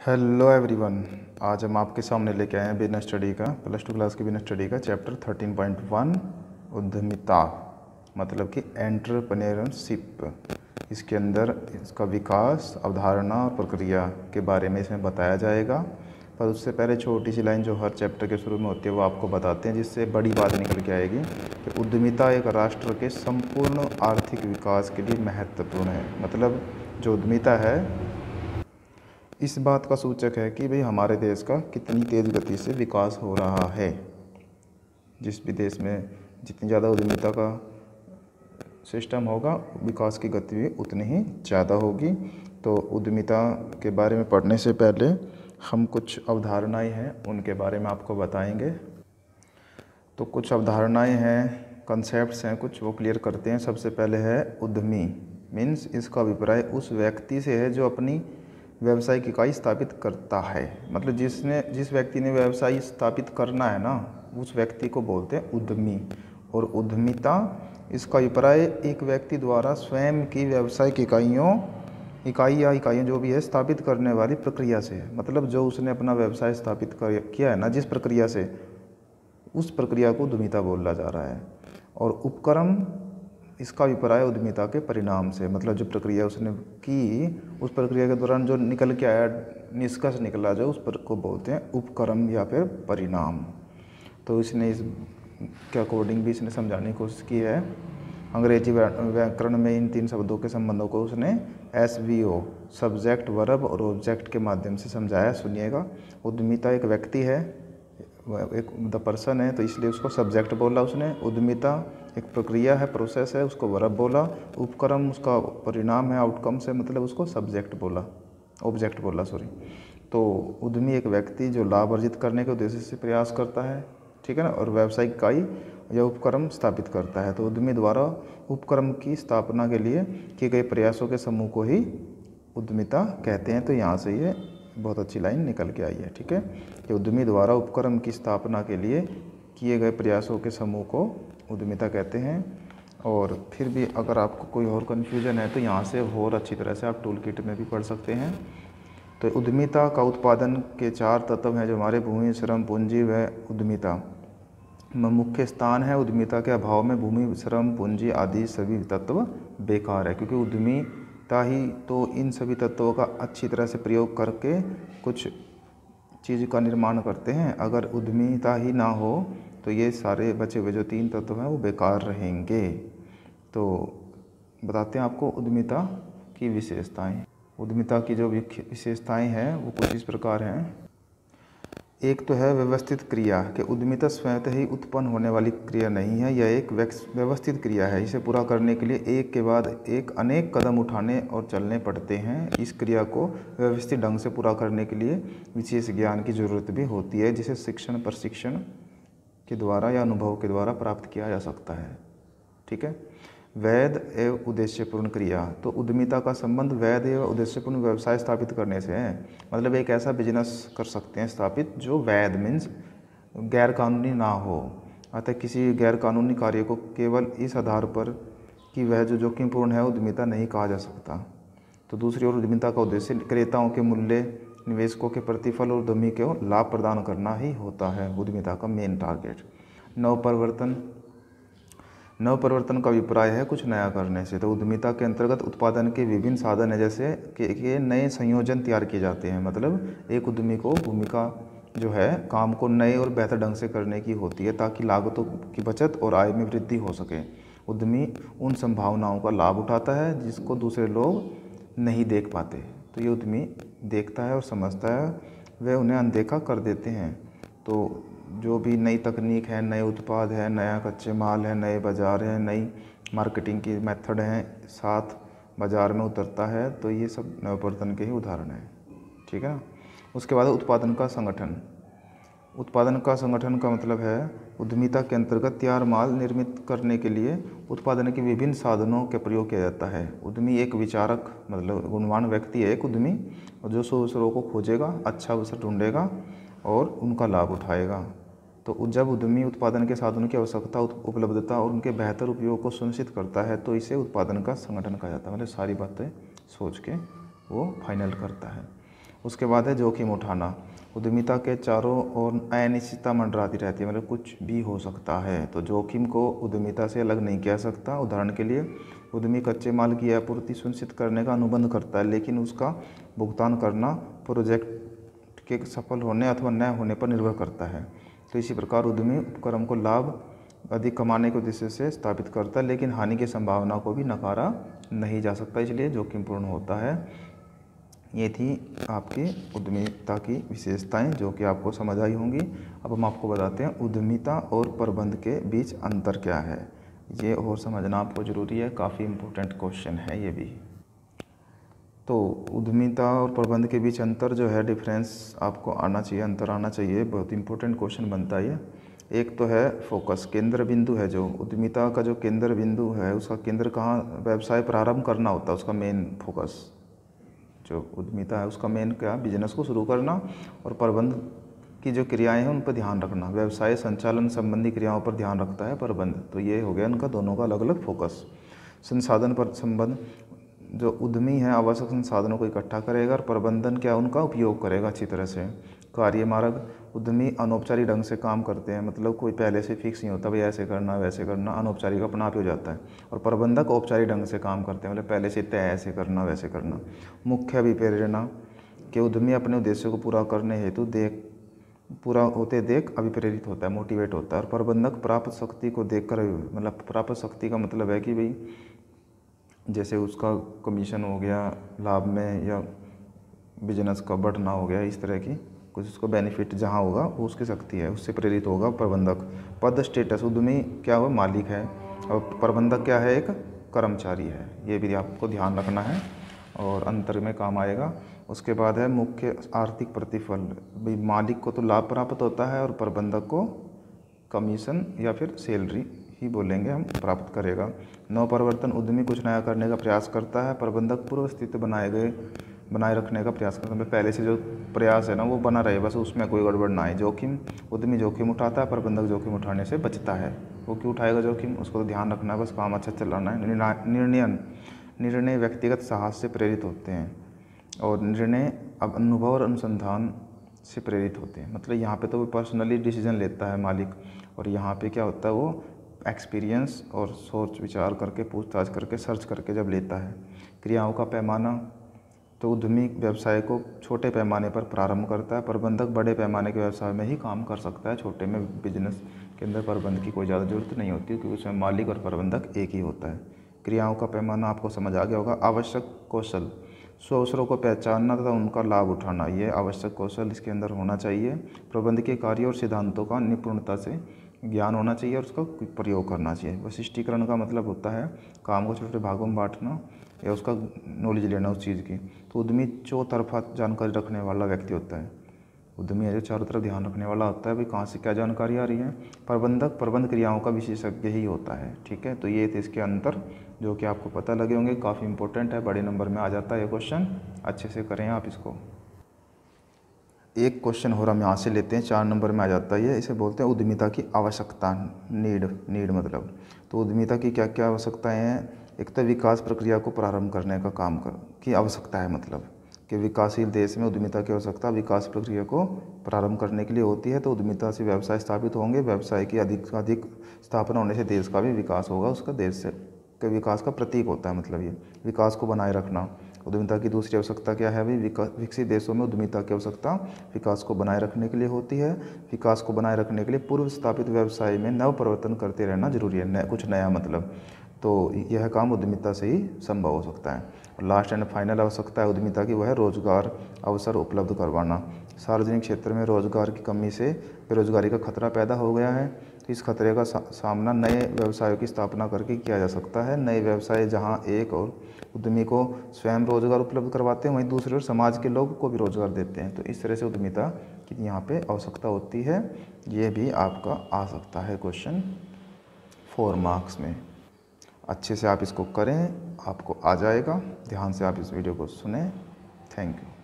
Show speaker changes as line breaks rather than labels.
Hello everyone. आज हम आपके सामने लेके आए हैं बिजनेस स्टडी का +2 क्लास की बिजनेस स्टडी का चैप्टर 13.1 उद्यमिता मतलब कि एंटरप्रेन्योरशिप। इसके अंदर इसका विकास, अवधारणा और प्रक्रिया के बारे में इसमें बताया जाएगा। पर उससे पहले छोटी सी लाइन जो हर चैप्टर के शुरू में होती है वो आपको बताते हैं, जिससे बड़ी बात निकल के आएगी कि उद्यमिता एक राष्ट्र के संपूर्ण आर्थिक विकास के लिए महत्वपूर्ण है। मतलब जो उद्यमिता है इस बात का सूचक है कि भाई हमारे देश का कितनी तेज़ गति से विकास हो रहा है। जिस भी देश में जितनी ज़्यादा उद्यमिता का सिस्टम होगा, विकास की गति भी उतनी ही ज़्यादा होगी। तो उद्यमिता के बारे में पढ़ने से पहले हम कुछ अवधारणाएं हैं उनके बारे में आपको बताएंगे। तो कुछ अवधारणाएं हैं, कंसेप्ट्स हैं कुछ, वो क्लियर करते हैं। सबसे पहले है उद्यमी मीन्स इसका अभिप्राय उस व्यक्ति से है जो अपनी व्यावसायिक इकाई स्थापित करता है। मतलब जिस व्यक्ति ने व्यवसाय स्थापित करना है ना, उस व्यक्ति को बोलते हैं उद्यमी। और उद्यमिता इसका अभिप्राय एक व्यक्ति द्वारा स्वयं की व्यावसायिक इकाइयाँ जो भी है स्थापित करने वाली प्रक्रिया से है। मतलब जो उसने अपना व्यवसाय स्थापित किया है ना, जिस प्रक्रिया से, उस प्रक्रिया को उद्यमिता बोला जा रहा है। और उपक्रम इसका अभिप्राय उद्यमिता के परिणाम से, मतलब जो प्रक्रिया उसने की, उस प्रक्रिया के दौरान जो निकल के आया, निष्कर्ष निकला जो, उस पर को बोलते हैं उपक्रम या फिर परिणाम। तो इसने इस के अकॉर्डिंग भी इसने समझाने की कोशिश की है। अंग्रेजी व्याकरण में इन तीन शब्दों के संबंधों को उसने SVO सब्जेक्ट, वर्ब और ऑब्जेक्ट के माध्यम से समझाया। सुनिएगा। उद्यमिता एक व्यक्ति है, एक द पर्सन है, तो इसलिए उसको सब्जेक्ट बोला उसने। उद्यमिता एक प्रक्रिया है, प्रोसेस है, उसको वर्ब बोला। उपक्रम उसका परिणाम है, आउटकम से, मतलब उसको सब्जेक्ट बोला, ऑब्जेक्ट बोला सॉरी। तो उद्यमी एक व्यक्ति जो लाभ अर्जित करने के उद्देश्य से प्रयास करता है, ठीक है ना, और व्यावसायिक इकाई या उपक्रम स्थापित करता है। तो उद्यमी द्वारा उपक्रम की स्थापना के लिए किए गए प्रयासों के समूह को ही उद्यमिता कहते हैं। तो यहाँ से ये बहुत अच्छी लाइन निकल के आई है, ठीक है, कि उद्यमी द्वारा उपक्रम की स्थापना के लिए किए गए प्रयासों के समूह को उद्यमिता कहते हैं। और फिर भी अगर आपको कोई और कन्फ्यूजन है तो यहाँ से और अच्छी तरह से आप टूल किट में भी पढ़ सकते हैं। तो उद्यमिता का उत्पादन के 4 तत्व हैं जो हमारे भूमि, श्रम, पूंजी व उद्यमिता में मुख्य स्थान है। उद्यमिता के अभाव में भूमि, श्रम, पूंजी आदि सभी तत्व बेकार है, क्योंकि उद्यमिता ही तो इन सभी तत्वों का अच्छी तरह से प्रयोग करके कुछ चीज़ का निर्माण करते हैं। अगर उद्यमिता ही ना हो तो ये सारे बचे हुए जो 3 तत्व हैं वो बेकार रहेंगे। तो बताते हैं आपको उद्यमिता की विशेषताएं। उद्यमिता की जो विशेषताएं हैं वो कुछ इस प्रकार हैं। एक तो है व्यवस्थित क्रिया, कि उद्यमिता स्वयं ही उत्पन्न होने वाली क्रिया नहीं है, यह एक व्यवस्थित क्रिया है। इसे पूरा करने के लिए एक के बाद एक अनेक कदम उठाने और चलने पड़ते हैं। इस क्रिया को व्यवस्थित ढंग से पूरा करने के लिए विशेष ज्ञान की जरूरत भी होती है, जिसे शिक्षण, प्रशिक्षण के द्वारा या अनुभव के द्वारा प्राप्त किया जा सकता है, ठीक है। वैध एवं उद्देश्यपूर्ण क्रिया, तो उद्यमिता का संबंध वैध एवं उद्देश्यपूर्ण व्यवसाय स्थापित करने से है। मतलब एक ऐसा बिजनेस कर सकते हैं स्थापित जो वैध मीन्स गैर कानूनी ना हो। अतः किसी गैर कानूनी कार्य को केवल इस आधार पर कि वह जो जोखिमपूर्ण है उद्यमिता नहीं कहा जा सकता। तो दूसरी ओर उद्यमिता का उद्देश्य क्रेताओं के मूल्य, निवेशकों के प्रतिफल और उद्यमी को लाभ प्रदान करना ही होता है उद्यमिता का मेन टारगेट। नवपरिवर्तन का अभिप्राय है कुछ नया करने से। तो उद्यमिता के अंतर्गत उत्पादन के विभिन्न साधन है, जैसे कि नए संयोजन तैयार किए जाते हैं। मतलब एक उद्यमी को भूमिका जो है काम को नए और बेहतर ढंग से करने की होती है, ताकि लागतों की बचत और आय में वृद्धि हो सके। उद्यमी उन संभावनाओं का लाभ उठाता है जिसको दूसरे लोग नहीं देख पाते। तो ये उद्यमी देखता है और समझता है, वे उन्हें अनदेखा कर देते हैं। तो जो भी नई तकनीक है, नए उत्पाद है, नया कच्चे माल है, नए बाज़ार हैं, नई मार्केटिंग की मेथड हैं, साथ बाज़ार में उतरता है, तो ये सब नवपरिवर्तन के ही उदाहरण हैं, ठीक है ना। उसके बाद उत्पादन का संगठन। उत्पादन का संगठन का मतलब है उद्यमिता के अंतर्गत तैयार माल निर्मित करने के लिए उत्पादन के विभिन्न साधनों का प्रयोग किया जाता है। उद्यमी एक विचारक, मतलब गुणवान व्यक्ति है एक उद्यमी, और जो अवसरों को खोजेगा, अच्छा अवसर ढूंढेगा और उनका लाभ उठाएगा। तो जब उद्यमी उत्पादन के साधनों की आवश्यकता, उपलब्धता और उनके बेहतर उपयोग को सुनिश्चित करता है, तो इसे उत्पादन का संगठन कहा जाता है। मतलब सारी बातें सोच के वो फाइनल करता है। उसके बाद है जोखिम उठाना। उद्यमिता के चारों ओर अनिश्चितता मंडराती रहती है, मतलब कुछ भी हो सकता है। तो जोखिम को उद्यमिता से अलग नहीं किया सकता। उदाहरण के लिए उद्यमी कच्चे माल की आपूर्ति सुनिश्चित करने का अनुबंध करता है, लेकिन उसका भुगतान करना प्रोजेक्ट के सफल होने अथवा न होने पर निर्भर करता है। तो इसी प्रकार उद्यमी उपक्रम को लाभ अधिक कमाने के उद्देश्य से स्थापित करता है, लेकिन हानि की संभावना को भी नकारा नहीं जा सकता, इसलिए जोखिमपूर्ण होता है। ये थी आपकी उद्यमिता की विशेषताएं जो कि आपको समझ आई होंगी। अब हम आपको बताते हैं उद्यमिता और प्रबंध के बीच अंतर क्या है। ये और समझना आपको ज़रूरी है, काफ़ी इम्पोर्टेंट क्वेश्चन है ये भी। तो उद्यमिता और प्रबंध के बीच अंतर जो है, डिफरेंस आपको आना चाहिए, अंतर आना चाहिए, बहुत इंपॉर्टेंट क्वेश्चन बनता है ये। एक तो है फोकस, केंद्र बिंदु है। जो उद्यमिता का जो केंद्र बिंदु है, उसका केंद्र कहाँ व्यवसाय प्रारंभ करना होता है, उसका मेन फोकस। जो उद्यमिता है उसका मेन क्या, बिजनेस को शुरू करना, और प्रबंध की जो क्रियाएं हैं उन पर ध्यान रखना, व्यवसाय संचालन संबंधी क्रियाओं पर ध्यान रखता है प्रबंध। तो ये हो गया उनका दोनों का अलग अलग फोकस। संसाधन पर संबंध, जो उद्यमी है आवश्यक संसाधनों को इकट्ठा करेगा, और प्रबंधन क्या उनका उपयोग करेगा अच्छी तरह से। कार्य मार्ग, उद्यमी अनौपचारिक ढंग से काम करते हैं, मतलब कोई पहले से फिक्स नहीं होता भाई ऐसे करना वैसे करना, अनौपचारिक अपना आप ही हो जाता है। और प्रबंधक औपचारिक ढंग से काम करते हैं, मतलब पहले से तय ऐसे करना वैसे करना। मुख्य अभिप्रेरणा के उद्यमी अपने उद्देश्य को पूरा करने हेतु पूरा होते देख अभिप्रेरित होता है, मोटिवेट होता है। और प्रबंधक प्राप्त शक्ति को देखकर, मतलब प्राप्त शक्ति का मतलब है कि भाई जैसे उसका कमीशन हो गया लाभ में, या बिजनेस का बढ़ना हो गया, इस तरह की कुछ उसको बेनिफिट जहाँ होगा वो उसकी शक्ति है, उससे प्रेरित होगा प्रबंधक। पद स्टेटस, उद्यमी क्या हो, मालिक है, और प्रबंधक क्या है, एक कर्मचारी है। ये भी आपको ध्यान रखना है और अंतर में काम आएगा। उसके बाद है मुख्य आर्थिक प्रतिफल, भाई मालिक को तो लाभ प्राप्त होता है और प्रबंधक को कमीशन या फिर सैलरी ही बोलेंगे हम, प्राप्त करेगा। नव परिवर्तन, उद्यमी कुछ नया करने का प्रयास करता है, प्रबंधक पूर्व स्थिति बनाए रखने का प्रयास करता है, पहले से जो प्रयास है ना वो बना रहे, बस उसमें कोई गड़बड़ ना आए। जोखिम, उद्यमी जोखिम उठाता है, प्रबंधक जोखिम उठाने से बचता है। वो क्यों उठाएगा जोखिम, उसको तो ध्यान रखना है, बस काम अच्छा चलाना है। निर्णय व्यक्तिगत साहस से प्रेरित होते हैं, और निर्णय अब अनुभव और अनुसंधान से प्रेरित होते हैं। मतलब यहाँ पे तो वो पर्सनली डिसीजन लेता है मालिक, और यहाँ पे क्या होता है, वो एक्सपीरियंस और सोच विचार करके, पूछताछ करके, सर्च करके जब लेता है। क्रियाओं का पैमाना, तो उद्यमी व्यवसाय को छोटे पैमाने पर प्रारंभ करता है, प्रबंधक बड़े पैमाने के व्यवसाय में ही काम कर सकता है। छोटे में बिजनेस के अंदर प्रबंध की कोई ज़्यादा जरूरत नहीं होती, क्योंकि उसमें मालिक और प्रबंधक एक ही होता है। क्रियाओं का पैमाना आपको समझ आ गया होगा। आवश्यक कौशल, अवसरों को पहचानना तथा उनका लाभ उठाना, ये आवश्यक कौशल इसके अंदर होना चाहिए। प्रबंध के कार्यों और सिद्धांतों का निपुणता से ज्ञान होना चाहिए और उसका प्रयोग करना चाहिए। वशिष्टीकरण का मतलब होता है काम को छोटे भागों में बांटना या उसका नॉलेज लेना उस चीज़ की। तो उद्यमी चौतरफा जानकारी रखने वाला व्यक्ति होता है। उद्यमी है जो चारों तरफ ध्यान रखने वाला होता है, भाई कहाँ से क्या जानकारी आ रही है। प्रबंधक प्रबंध क्रियाओं का विशेषज्ञ ही होता है। ठीक है, तो ये थे इसके अंतर जो कि आपको पता लगे होंगे, काफ़ी इंपॉर्टेंट है, बड़े नंबर में आ जाता है ये क्वेश्चन, अच्छे से करें आप इसको। एक क्वेश्चन हो रहा हम यहाँ से लेते हैं, 4 नंबर में आ जाता है ये, इसे बोलते हैं उद्यमिता की आवश्यकता, नीड मतलब। तो उद्यमिता की क्या क्या आवश्यकताएं हैं। एक तो विकास प्रक्रिया को प्रारंभ करने का की आवश्यकता है, मतलब कि विकासशील देश में उद्यमिता की आवश्यकता विकास प्रक्रिया को प्रारंभ करने के लिए होती है। तो उद्यमिता से व्यवसाय स्थापित होंगे, व्यवसाय की अधिक स्थापना होने से देश का भी विकास होगा, उसका देश से के विकास का प्रतीक होता है। मतलब ये विकास को बनाए रखना। उद्यमिता की दूसरी आवश्यकता क्या है भाई, विकसित देशों में उद्यमिता की आवश्यकता विकास को बनाए रखने के लिए होती है। विकास को बनाए रखने के लिए पूर्व स्थापित व्यवसाय में नव परिवर्तन करते रहना जरूरी है, कुछ नया मतलब। तो यह काम उद्यमिता से ही संभव हो सकता है। और लास्ट एंड फाइनल आवश्यकता है उद्यमिता की, वह है रोजगार अवसर उपलब्ध करवाना। सार्वजनिक क्षेत्र में रोजगार की कमी से बेरोजगारी का खतरा पैदा हो गया है। तो इस खतरे का सामना नए व्यवसायों की स्थापना करके किया जा सकता है। नए व्यवसाय जहां एक और उद्यमी को स्वयं रोजगार उपलब्ध करवाते हैं, वहीं दूसरे ओर समाज के लोग को भी रोजगार देते हैं। तो इस तरह से उद्यमिता की यहाँ पे आवश्यकता होती है। ये भी आपका आ सकता है क्वेश्चन 4 मार्क्स में। अच्छे से आप इसको करें, आपको आ जाएगा। ध्यान से आप इस वीडियो को सुने। Thank you.